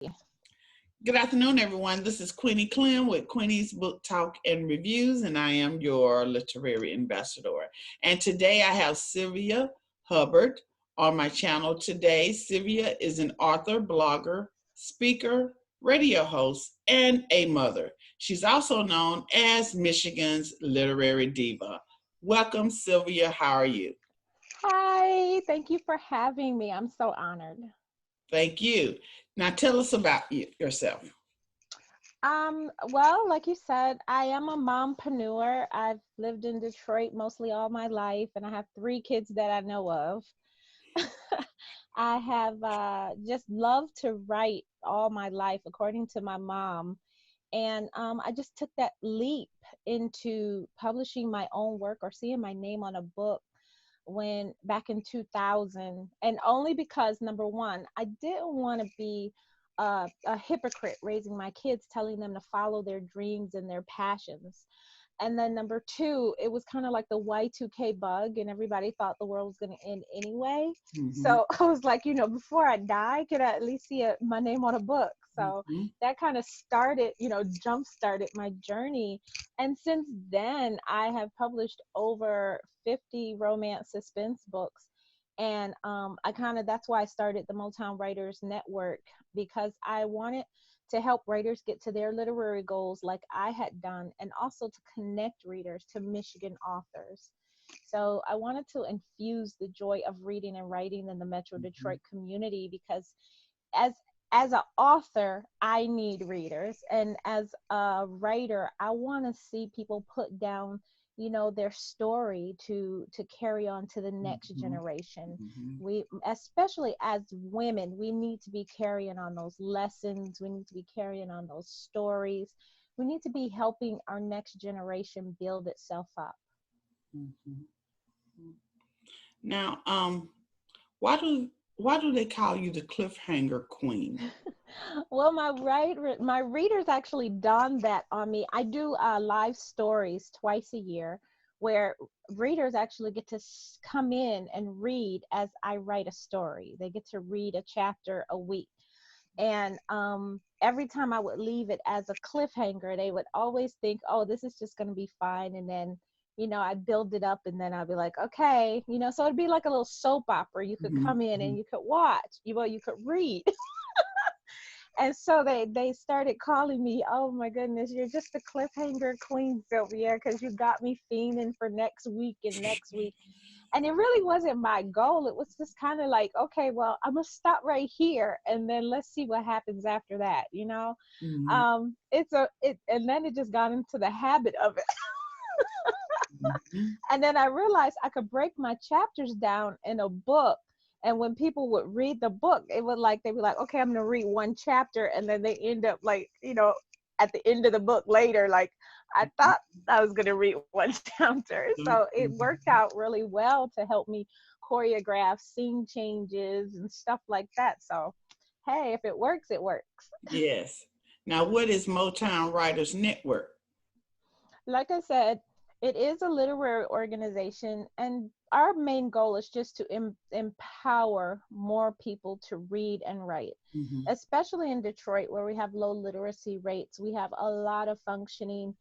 Good afternoon, everyone. This is Queenie Clem with Queenie's Book Talk and Reviews, and I am your literary ambassador. And today I have Sylvia Hubbard on my channel. Today, Sylvia is an author, blogger, speaker, radio host, and a mother. She's also known as Michigan's literary diva. Welcome, Sylvia. How are you? Hi, thank you for having me. I'm so honored. Thank you. Now tell us about yourself. Well, like you said, I am a mompreneur. I've lived in Detroit mostly all my life, and I have 3 kids that I know of. I have just loved to write all my life, according to my mom. And I just took that leap into publishing my own work or seeing my name on a book when back in 2000, and only because number one, I didn't want to be a hypocrite raising my kids, telling them to follow their dreams and their passions. And then number two, it was kind of like the Y2K bug, and everybody thought the world was going to end anyway. So I was like, before I die, could I at least see my name on a book? So that kind of started, jump started my journey. And since then, I have published over 50 romance suspense books. And that's why I started the Motown Writers Network, because I wanted to help writers get to their literary goals like I had done, and also to connect readers to Michigan authors. So I wanted to infuse the joy of reading and writing in the Metro Detroit community, because as an author, I need readers, and as a writer, I want to see people put down their story to carry on to the next generation. We, especially as women, we need to be carrying on those lessons. We need to be carrying on those stories. We need to be helping our next generation build itself up. Now, why do they call you the cliffhanger queen? Well, my readers actually dawned that on me. I do live stories twice a year, where readers actually get to come in and read as I write a story. They get to read a chapter a week. And every time I would leave it as a cliffhanger, they would always think, oh, this is just going to be fine. And then, I'd build it up, and then I'd be like, okay, so it'd be like a little soap opera. You could come in and you could watch, you could read. And so they started calling me, oh my goodness, you're just a cliffhanger queen, Sylvia, because you got me fiending for next week and next week. And it really wasn't my goal. It was just kind of like, okay, well, I'm going to stop right here, and then let's see what happens after that, And then it just got into the habit of it. And then I realized I could break my chapters down in a book. And when people would read the book, they'd be like, okay, I'm going to read one chapter. And then they end up at the end of the book later, like, I thought I was going to read one chapter. So it worked out really well to help me choreograph scene changes and stuff like that. So, hey, if it works, it works. Yes. Now, what is Motown Writers Network? Like I said, it is a literary organization, and our main goal is just to empower more people to read and write, especially in Detroit, where we have low literacy rates. We have a lot of functioning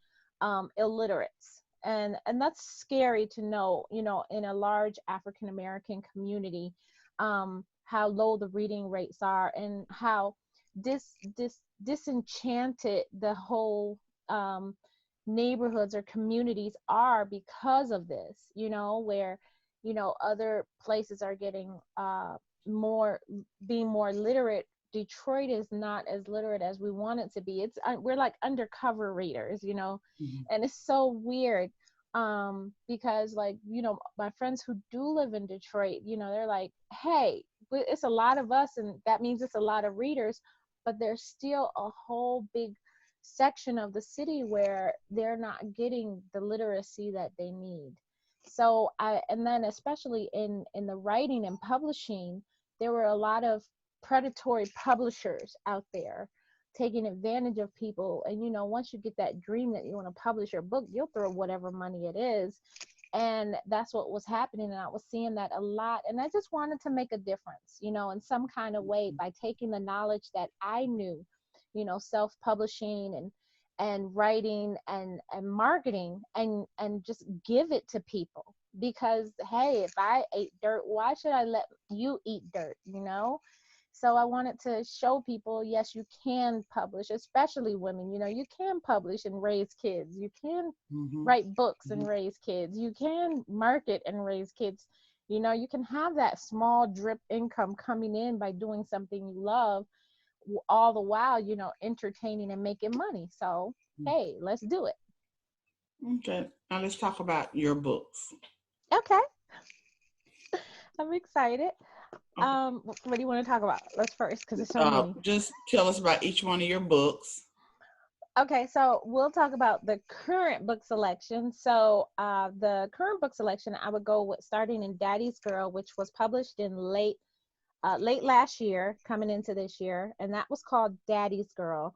illiterates, and that's scary to know, in a large African American community, how low the reading rates are, and how disenchanted the whole neighborhoods or communities are because of this, where other places are getting being more literate. Detroit is not as literate as we want it to be. We're like undercover readers, and it's so weird, because my friends who do live in Detroit, they're like, hey, it's a lot of us, and that means it's a lot of readers, but there's still a whole big section of the city where they're not getting the literacy that they need. So and then especially in the writing and publishing, there were a lot of predatory publishers out there taking advantage of people. And once you get that dream that you want to publish your book, you'll throw whatever money it is And that's what was happening. And I was seeing that a lot. And I just wanted to make a difference, in some kind of way by taking the knowledge that I knew, self-publishing and writing and marketing and just give it to people. Because hey, if I ate dirt, why should I let you eat dirt, So I wanted to show people, yes, you can publish, especially women. You can publish and raise kids. You can Mm-hmm. write books and Mm-hmm. raise kids. You can market and raise kids. You can have that small drip income coming in by doing something you love, all the while, entertaining and making money. So, hey, let's do it. Okay. Now let's talk about your books. Okay. I'm excited. Okay. What do you want to talk about? Let's first, because there's so many. Just tell us about each one of your books. Okay, so we'll talk about the current book selection. So the current book selection, I would go with starting in Daddy's Girl, which was published in late last year, coming into this year, and that was called Daddy's Girl.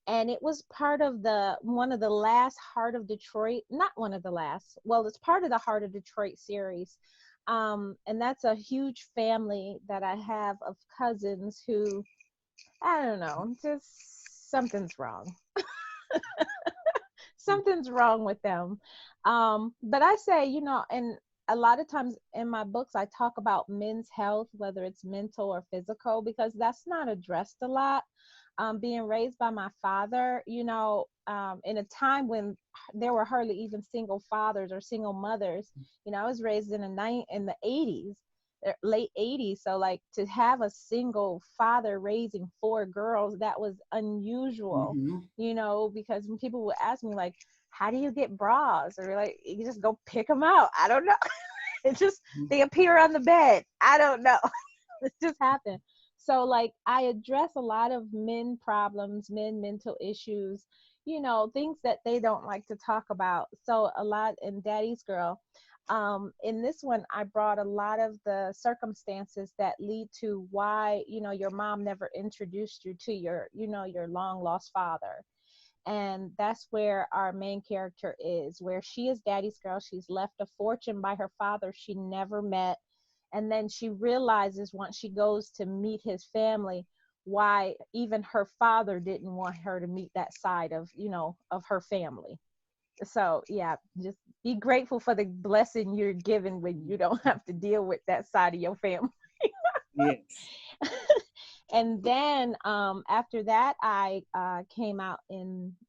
And it was part of one of the last Heart of Detroit, not one of the last, well, it's part of the Heart of Detroit series. And that's a huge family that I have of cousins who, I don't know, just something's wrong. Something's wrong with them. But I say, and a lot of times in my books, I talk about men's health, whether it's mental or physical, because that's not addressed a lot. Being raised by my father, in a time when there were hardly even single fathers or single mothers. I was raised in the 80s, late 80s. So like to have a single father raising 4 girls, that was unusual, Mm-hmm. because when people would ask me like, how do you get bras? Or like, you just go pick them out. I don't know. It just, they appear on the bed. I don't know. It just happened. So like I address a lot of men problems, men mental issues, things that they don't like to talk about. So a lot in Daddy's Girl. In this one, I brought a lot of the circumstances that lead to why, your mom never introduced you to your long lost father. And that's where our main character is, where she is Daddy's Girl. She's left a fortune by her father she never met. And then she realizes once she goes to meet his family, why even her father didn't want her to meet that side of her family. So yeah, just be grateful for the blessing you're given when you don't have to deal with that side of your family. Yes. And then after that, I came out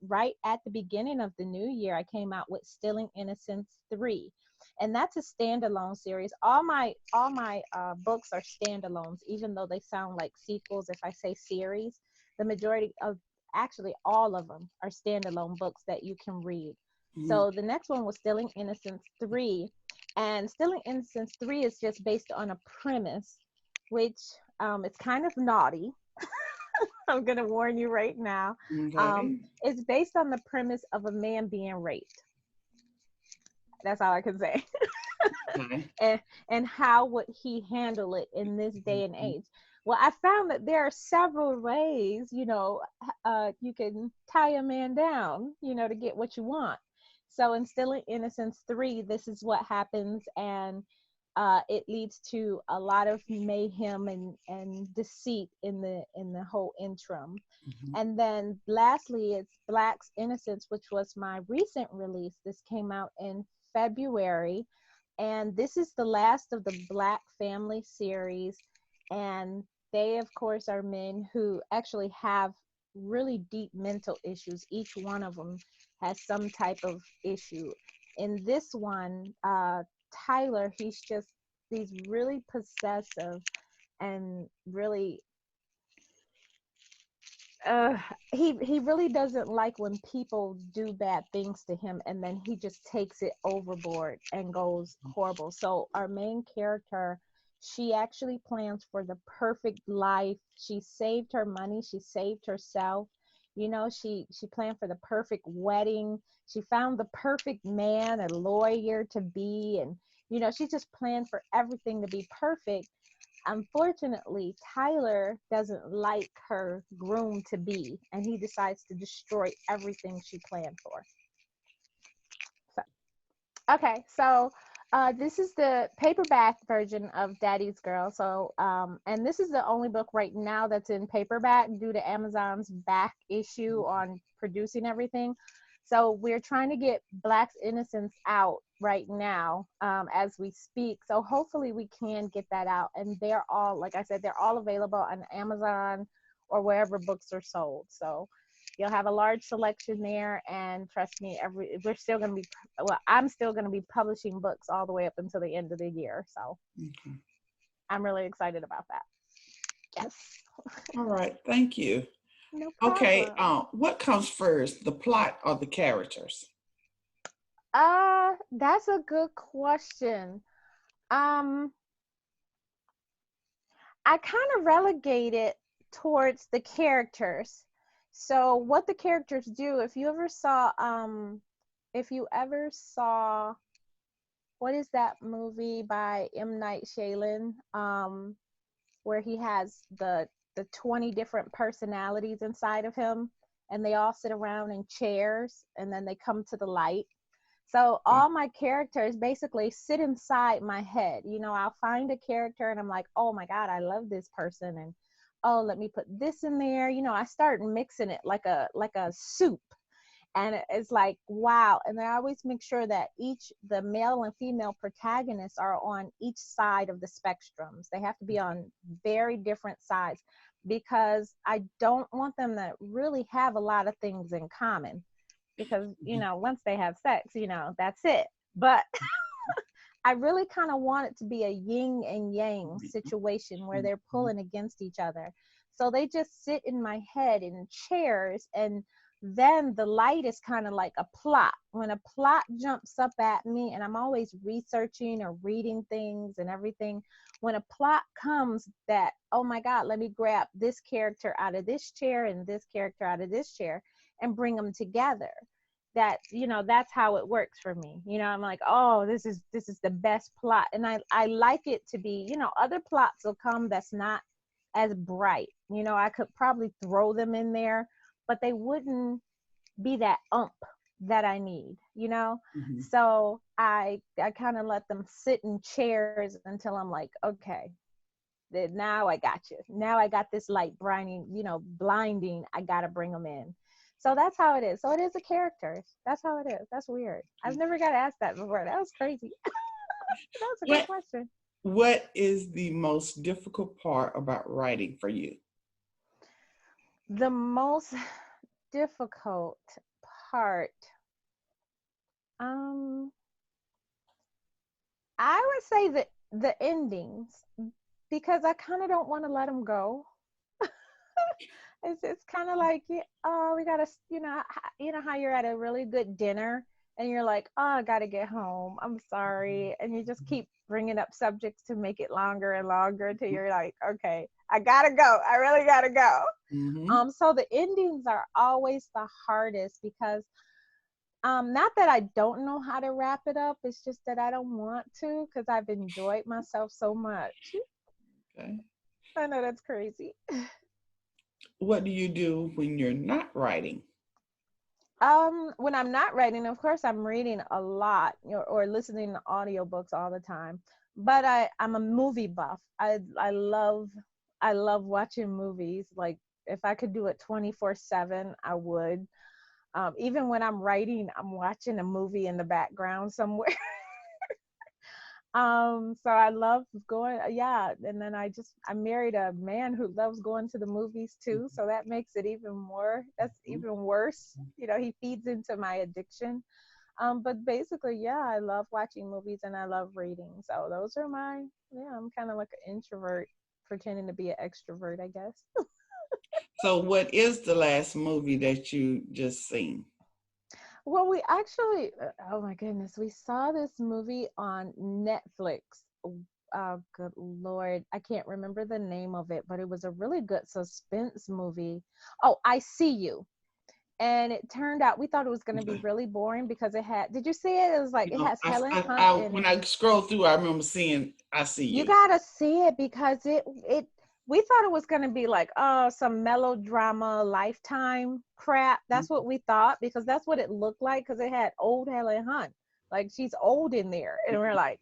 right at the beginning of the new year. I came out with Stilling Innocence 3, and that's a standalone series. All my books are standalones, even though they sound like sequels. If I say series, the majority of, actually all of them, are standalone books that you can read. Mm-hmm. So the next one was Stilling Innocence 3, and Stilling Innocence 3 is just based on a premise, which it's kind of naughty. I'm going to warn you right now. Okay. It's based on the premise of a man being raped. That's all I can say. Okay. and how would he handle it in this day and age? Well, I found that there are several ways, you can tie a man down, to get what you want. So in Stilling Innocence 3, this is what happens, and it leads to a lot of mayhem and deceit in the whole interim. Mm-hmm. And then lastly, it's Black's Innocence, which was my recent release. This came out in February. And this is the last of the Black family series. And they, of course, are men who actually have really deep mental issues. Each one of them has some type of issue. In this one, Tyler, he's really possessive and really he really doesn't like when people do bad things to him, and then he just takes it overboard and goes horrible. So our main character, she actually plans for the perfect life. She saved her money, she saved herself, she planned for the perfect wedding. She found the perfect man, a lawyer to be, and she just planned for everything to be perfect. Unfortunately, Tyler doesn't like her groom to be, and he decides to destroy everything she planned for. So, okay, so This is the paperback version of Daddy's Girl. So, and this is the only book right now that's in paperback due to Amazon's back issue on producing everything. So we're trying to get Black's Innocence out right now, as we speak. So hopefully we can get that out. And they're all, like I said, they're all available on Amazon or wherever books are sold. So you'll have a large selection there, and trust me, we're still going to be, well, I'm still going to be publishing books all the way up until the end of the year. So Okay. I'm really excited about that. Yes. All right. Thank you. No Okay. problem. What comes first, the plot or the characters? That's a good question. Um, I kind of relegate it towards the characters. So what the characters do, if you ever saw, what is that movie by M. Night Shyamalan, where he has the 20 different personalities inside of him, and they all sit around in chairs, and then they come to the light. So Okay. all my characters basically sit inside my head. You know, I'll find a character and I'm like, oh my God, I love this person. And oh, let me put this in there. You know, I start mixing it like a soup. And it's like, wow. And I always make sure that the male and female protagonists are on each side of the spectrums. They have to be on very different sides, because I don't want them to really have a lot of things in common, because, you know, once they have sex, you know, that's it. But I really kind of want it to be a yin and yang situation where they're pulling against each other. So they just sit in my head in chairs, and then the light is kind of like a plot. When a plot jumps up at me, and I'm always researching or reading things and everything, when a plot comes that, oh my God, let me grab this character out of this chair and this character out of this chair and bring them together, that, you know, that's how it works for me. You know, I'm like, oh, this is the best plot. And I like it to be, you know, other plots will come that's not as bright. You know, I could probably throw them in there, but they wouldn't be that that I need, you know. Mm-hmm. So I kind of let them sit in chairs until I'm like, okay, now I got you. Now I got this light blinding. I got to bring them in. So that's how it is. So it is a character. That's how it is. That's weird. I've never got asked that before. That was crazy. That's a good question. What is the most difficult part about writing for you? The most difficult part, I would say that the endings, because I kind of don't want to let them go. It's kind of like, oh, we gotta, you know how you're at a really good dinner and you're like, oh, I gotta get home, I'm sorry, and you just keep bringing up subjects to make it longer and longer until you're like, okay, I gotta go, I really gotta go. Mm-hmm. So the endings are always the hardest, because not that I don't know how to wrap it up, it's just that I don't want to, because I've enjoyed myself so much. Okay. I know that's crazy. What do you do when you're not writing? When I'm not writing, of course, I'm reading a lot, or listening to audiobooks all the time. But I'm a movie buff. I love watching movies. Like, if I could do it 24/7, I would. Even when I'm writing, I'm watching a movie in the background somewhere. So I love going, yeah. And then I married a man who loves going to the movies too. So that makes it that's even worse. You know, he feeds into my addiction. But basically, yeah, I love watching movies and I love reading. So those are I'm kind of like an introvert pretending to be an extrovert, I guess. So what is the last movie that you just seen? Well, we actually, oh my goodness, we saw this movie on Netflix. Oh, good Lord. I can't remember the name of it, but it was a really good suspense movie. Oh, I See You. And it turned out, we thought it was going to be Okay. really boring because did you see it? It was like, You it know, has Helen Hunt in when it. I scroll through, I remember seeing I See You You. gotta see it, because we thought it was gonna be like, oh, some melodrama Lifetime crap. That's what we thought, because that's what it looked like, because it had old Helen Hunt. like she's old in there. And we're like,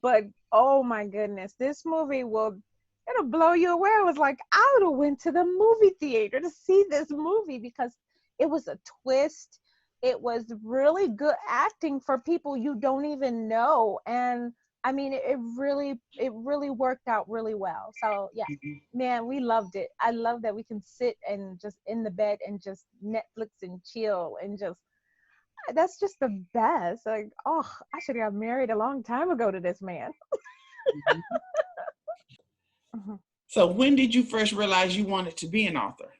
but oh my goodness, this movie it'll blow you away. I was like, I would have went to the movie theater to see this movie because it was a twist. It was really good acting for people you don't even know. And I mean, it really worked out really well. So yeah, man, we loved it. I love that we can sit and just in the bed and just Netflix and chill and just, that's just the best. Like, oh, I should have got married a long time ago to this man. Mhm. So when did you first realize you wanted to be an author?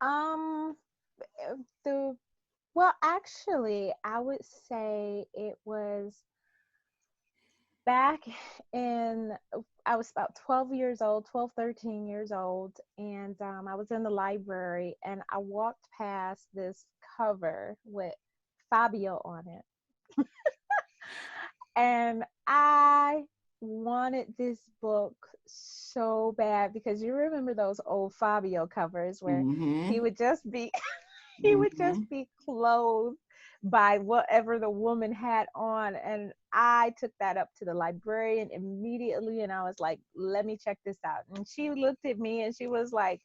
Um, the Well, actually, I would say it was back in, I was about 12 years old, 12, 13 years old, and I was in the library and I walked past this cover with Fabio on it. And I wanted this book so bad because you remember those old Fabio covers where he Mm-hmm. would just be he would just Mm-hmm. be clothed by whatever the woman had on. And I took that up to the librarian immediately and I was like, let me check this out. And she looked at me and she was like,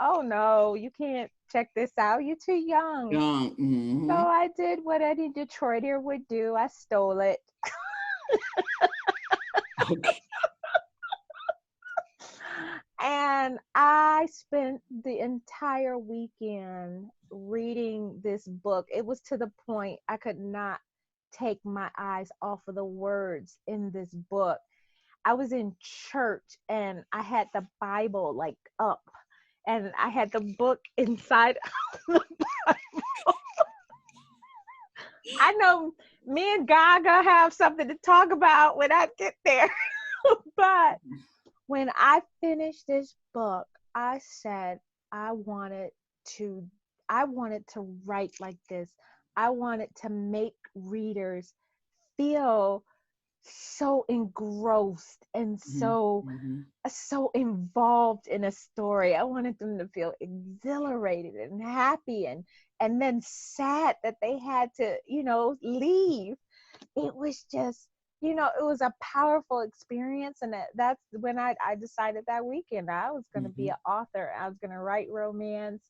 oh no, you can't check this out, you're too young. Young. So Mm-hmm. I did what any Detroiter would do. I stole it. Okay. And I spent the entire weekend reading this book. It was to the point I could not take my eyes off of the words in this book. I was in church and I had the Bible like up and I had the book inside of the Bible. I know me and God gonna have something to talk about when I get there. But when I finished this book, I said I wanted to I wanted to write like this. I wanted to make readers feel so engrossed and Mm-hmm. so involved in a story. I wanted them to feel exhilarated and happy and then sad that they had to, leave. It was just, it was a powerful experience. And that's when I decided that weekend I was going to be Mm-hmm. an author. I was going to write romance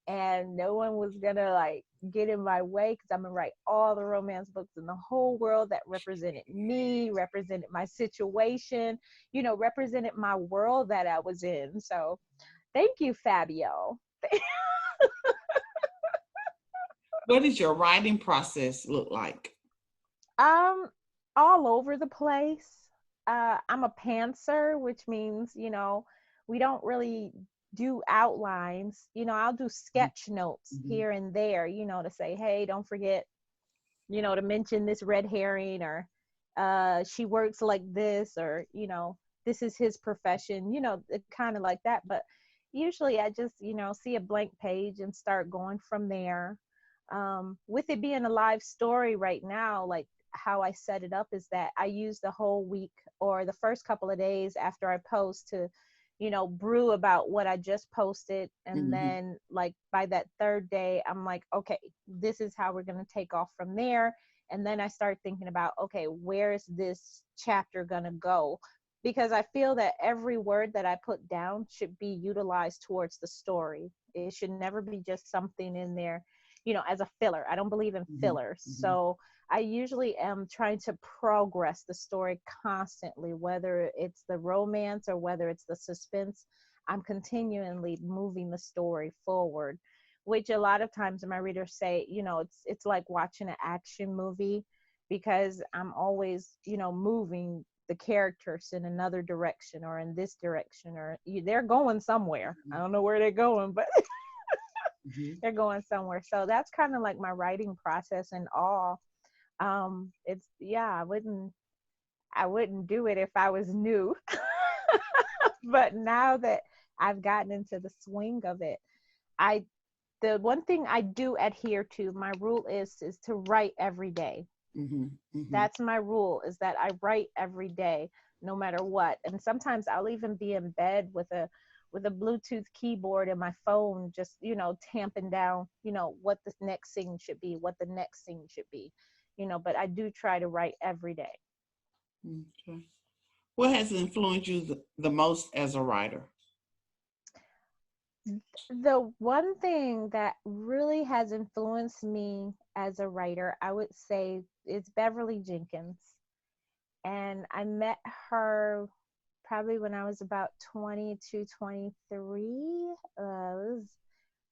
and no one was going to like get in my way because I'm going to write all the romance books in the whole world that represented me, represented my situation, represented my world that I was in. So thank you, Fabio. What does your writing process look like? Um, all over the place. I'm a pantser, which means, we don't really do outlines. I'll do sketch notes Mm-hmm. here and there, to say, hey, don't forget, to mention this red herring or she works like this or, this is his profession, kind of like that. But usually I just, see a blank page and start going from there. With it being a live story right now, like how I set it up is that I use the whole week or the first couple of days after I post to, brew about what I just posted. And Mm-hmm. then like by that third day, I'm like, okay, this is how we're going to take off from there. And then I start thinking about, okay, where is this chapter going to go? Because I feel that every word that I put down should be utilized towards the story. It should never be just something in there, as a filler. I don't believe in fillers. Mm-hmm. So I usually am trying to progress the story constantly, whether it's the romance or whether it's the suspense. I'm continually moving the story forward, which a lot of times my readers say, it's like watching an action movie because I'm always, moving the characters in another direction or in this direction or they're going somewhere. I don't know where they're going, but Mm-hmm. they're going somewhere. So that's kind of like my writing process and all. It's yeah, I wouldn't do it if I was new. But now that I've gotten into the swing of it, I the one thing I do adhere to, my rule is to write every day. Mm-hmm. Mm-hmm. That's my rule, is that I write every day no matter what. And sometimes I'll even be in bed with a Bluetooth keyboard and my phone, just, tamping down, what the next scene should be, what the next scene should be, but I do try to write every day. Okay. What has influenced you the most as a writer? The one thing that really has influenced me as a writer, I would say, is Beverly Jenkins. And I met her probably when I was about 22, 23. It was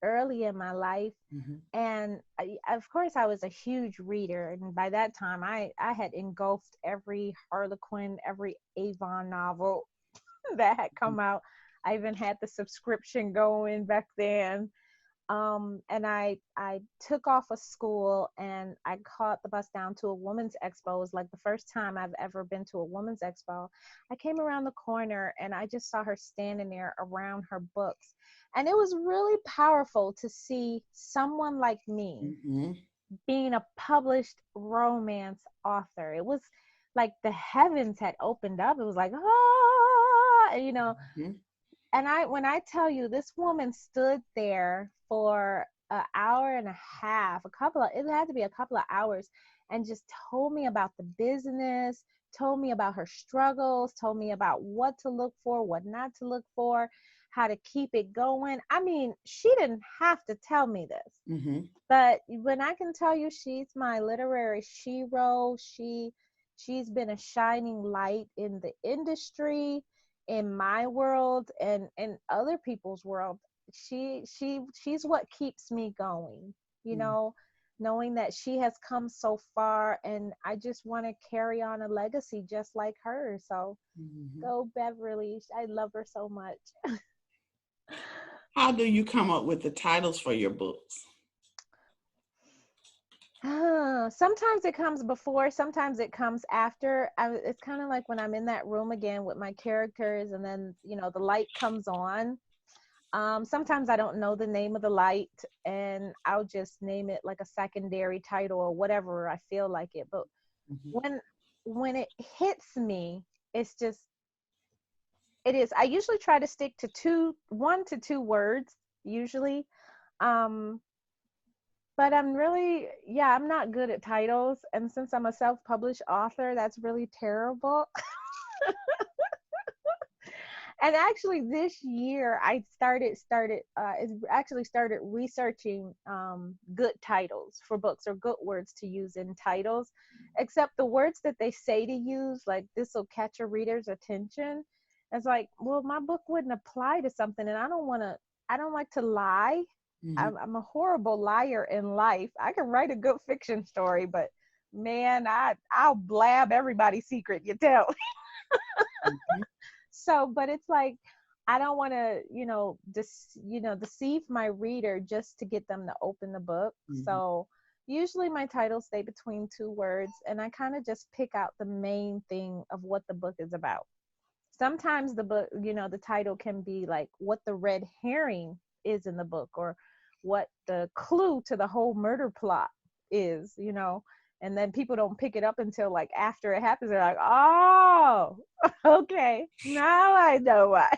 early in my life. Mm-hmm. And of course, I was a huge reader. And by that time, I had engulfed every Harlequin, every Avon novel that had come out. I even had the subscription going back then. And I took off of school and I caught the bus down to a women's expo. It was like the first time I've ever been to a women's expo. I came around the corner and I just saw her standing there around her books. And it was really powerful to see someone like me Mm-hmm. being a published romance author. It was like the heavens had opened up. It was like, ah, Mm-hmm. and when I tell you, this woman stood there for an hour and a half, it had to be a couple of hours, and just told me about the business, told me about her struggles, told me about what to look for, what not to look for, how to keep it going. I mean, she didn't have to tell me this. Mm-hmm. But when I can tell you she's my literary shero, she's been a shining light in the industry, in my world, and in other people's world. She's what keeps me going, knowing that she has come so far, and I just want to carry on a legacy just like her. So Mm-hmm. go Beverly. I love her so much. How do you come up with the titles for your books? Sometimes it comes before, sometimes it comes after. It's kind of like when I'm in that room again with my characters, and then the light comes on. Sometimes I don't know the name of the light, and I'll just name it like a secondary title or whatever I feel like it. But Mm-hmm. when it hits me, it's just it is. I usually try to stick to 1 to 2 words usually. Um, But I'm not good at titles. And since I'm a self-published author, that's really terrible. And actually this year I started researching good titles for books, or good words to use in titles, except the words that they say to use, like this will catch a reader's attention. It's like, well, my book wouldn't apply to something, and I don't like to lie. Mm-hmm. I'm a horrible liar in life. I can write a good fiction story, but man, I'll blab everybody's secret, you tell. Mm-hmm. So, but it's like, I don't want to, deceive my reader just to get them to open the book. Mm-hmm. So usually my titles stay between 2 words, and I kind of just pick out the main thing of what the book is about. Sometimes the book, the title can be like what the red herring is in the book, or what the clue to the whole murder plot is, and then people don't pick it up until like after it happens. They're like, oh, okay, now I know why.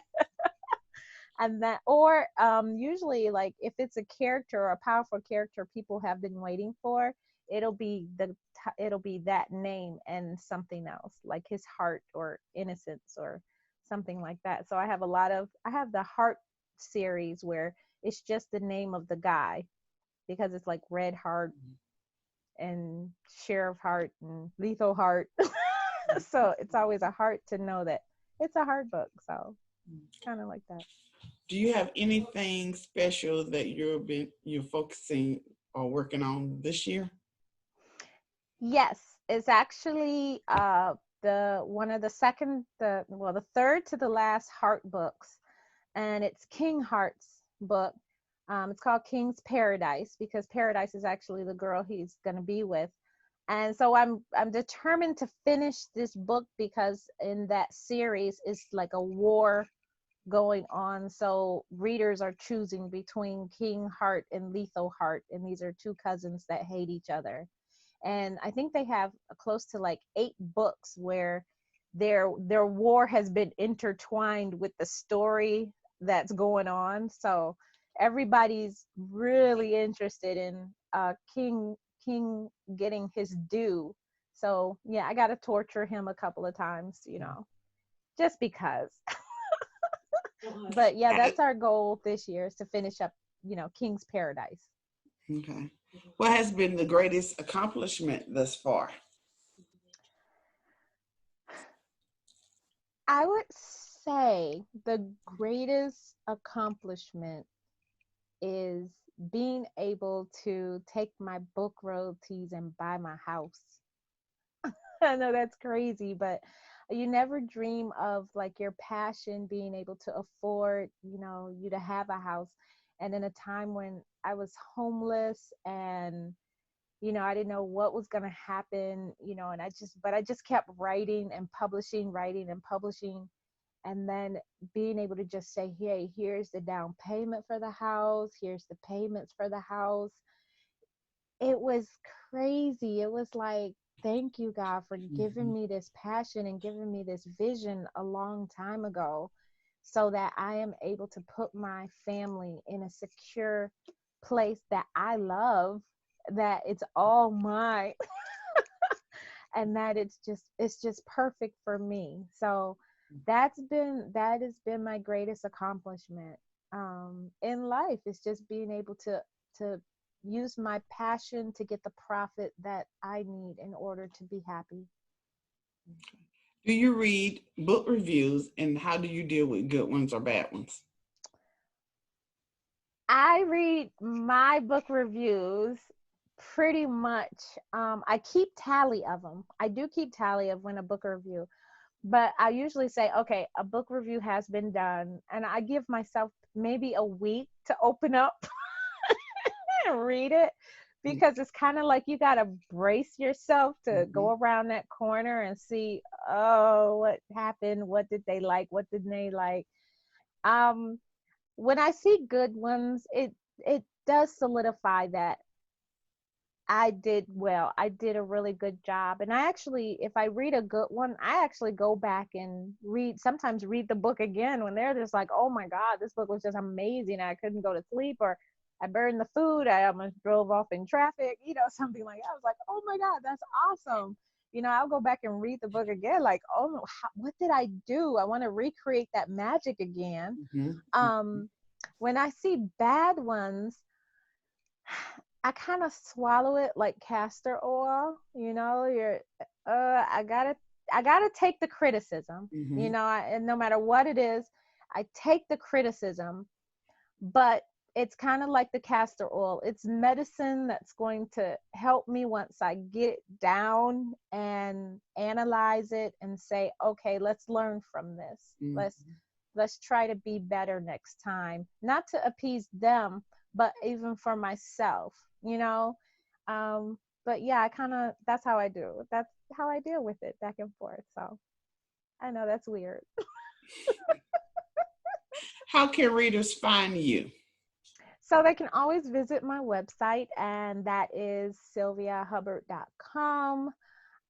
And that, or usually, like if it's a character or a powerful character people have been waiting for, it'll be that name and something else, like his heart or innocence or something like that. So I have the heart series where it's just the name of the guy, because it's like Red Heart and Sheriff Heart and Lethal Heart. So it's always a heart to know that it's a hard book. So kind of like that. Do you have anything special that you're focusing or working on this year? Yes, it's actually the third to the last Heart books, and it's King Heart's book. It's called King's Paradise, because Paradise is actually the girl he's going to be with. And so I'm determined to finish this book, because in that series is like a war going on. So readers are choosing between King Heart and Lethal Heart, and these are 2 cousins that hate each other. And I think they have close to like 8 books where their war has been intertwined with the story that's going on. So everybody's really interested in King getting his due. So yeah, I got to torture him a couple of times, just because. But yeah, I- that's our goal this year, is to finish up, King's Paradise. okay. What has been the greatest accomplishment thus far? I would say the greatest accomplishment is being able to take my book royalties and buy my house. I know that's crazy, but you never dream of like your passion being able to afford, you to have a house. And in a time when I was homeless and, I didn't know what was going to happen, and I just kept writing and publishing. And then being able to just say, hey, here's the down payment for the house, here's the payments for the house. It was crazy. It was like, thank you, God, for giving Mhm. me this passion and giving me this vision a long time ago, so that I am able to put my family in a secure place that I love, that it's all mine, and that it's just perfect for me. So that has been my greatest accomplishment in life. Is just being able to use my passion to get the profit that I need in order to be happy. Do you read book reviews, and how do you deal with good ones or bad ones? I read my book reviews pretty much. I keep tally of them. I do keep tally of when a book review, but I usually say, okay, a book review has been done, and I give myself maybe a week to open up and read it, because it's kind of like you got to brace yourself to Mm-hmm. go around that corner and see, oh, what happened? What did they like? What didn't they like? Um, when I see good ones, it does solidify that I did well. I did a really good job. And I actually, if I read a good one, I actually go back and sometimes read the book again when they're just like, oh my God, this book was just amazing. I couldn't go to sleep, or I burned the food. I almost drove off in traffic, something like that. I was like, oh my God, that's awesome. I'll go back and read the book again, like, oh, no, what did I do? I want to recreate that magic again. Mm-hmm. Um, when I see bad ones, I kind of swallow it like castor oil. You're I gotta take the criticism. Mm-hmm. And no matter what it is, I take the criticism. But it's kind of like the castor oil. It's medicine that's going to help me once I get it down and analyze it and say, okay, let's learn from this. Let's Mm-hmm. let's try to be better next time, not to appease them, but even for myself, you know but yeah, I kind of, that's how I do, that's how I deal with it, back and forth. So I know that's weird. How can readers find you? So they can always visit my website, and that is sylviahubbard.com.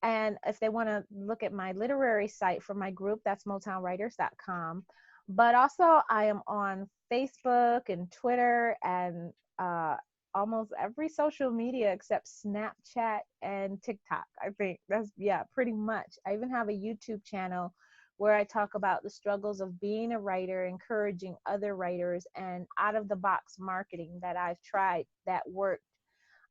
And if they want to look at my literary site for my group, that's motownwriters.com. But also, I am on Facebook and Twitter and almost every social media except Snapchat and TikTok. I think that's, yeah, pretty much. I even have a YouTube channel where I talk about the struggles of being a writer, encouraging other writers, and out of the box marketing that I've tried that worked.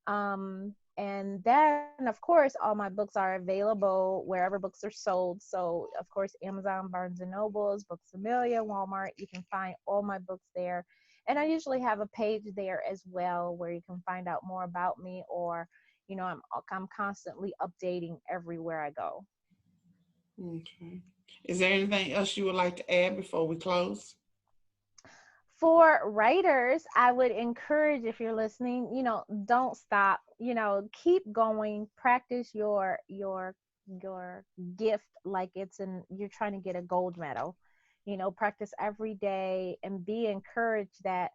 And then, of course, all my books are available wherever books are sold. So, of course, Amazon, Barnes and Nobles, Books A Million, Walmart, you can find all my books there. And I usually have a page there as well where you can find out more about me, or, I'm constantly updating everywhere I go. Okay. Is there anything else you would like to add before we close? For writers, I would encourage, if you're listening, don't stop, keep going, practice your gift like you're trying to get a gold medal. Practice every day and be encouraged that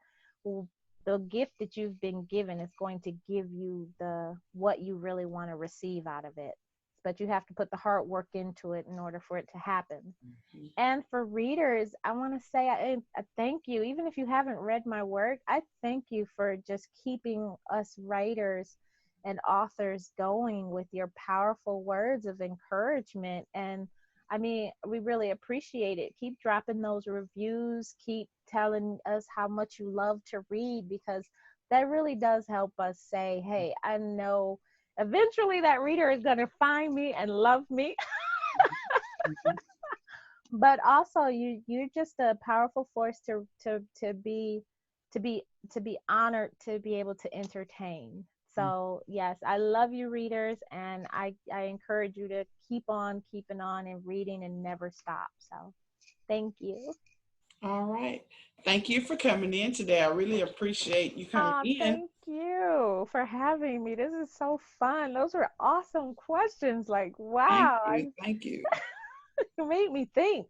the gift that you've been given is going to give you the what you really want to receive out of it. but you have to put the hard work into it in order for it to happen. Mm-hmm. And for readers, I want to say I thank you. Even if you haven't read my work, I thank you for just keeping us writers and authors going with your powerful words of encouragement. And I mean, we really appreciate it. Keep dropping those reviews, keep telling us how much you love to read, because that really does help us say, hey, I know eventually that reader is going to find me and love me. Mm-hmm. But also you're just a powerful force to be to be to be honored to be able to entertain. So yes, I love you readers, and I encourage you to keep on keeping on and reading and never stop. So thank you. All right. Thank you for coming in today. I really appreciate you coming Oh, in. thank you for having me. This is so fun. Those were awesome questions. Like, Thank wow, you. Thank you. you made me think.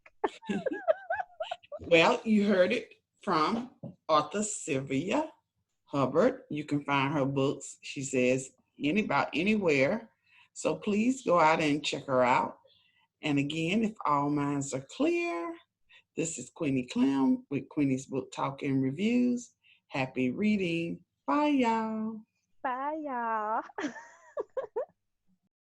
Well, you heard it from author Sylvia Hubbard. You can find her books, she says, about anywhere. So please go out and check her out. And again, if all minds are clear, this is Queenie Clem with Queenie's Book Talk and Reviews. Happy reading. Bye, y'all. Bye, y'all.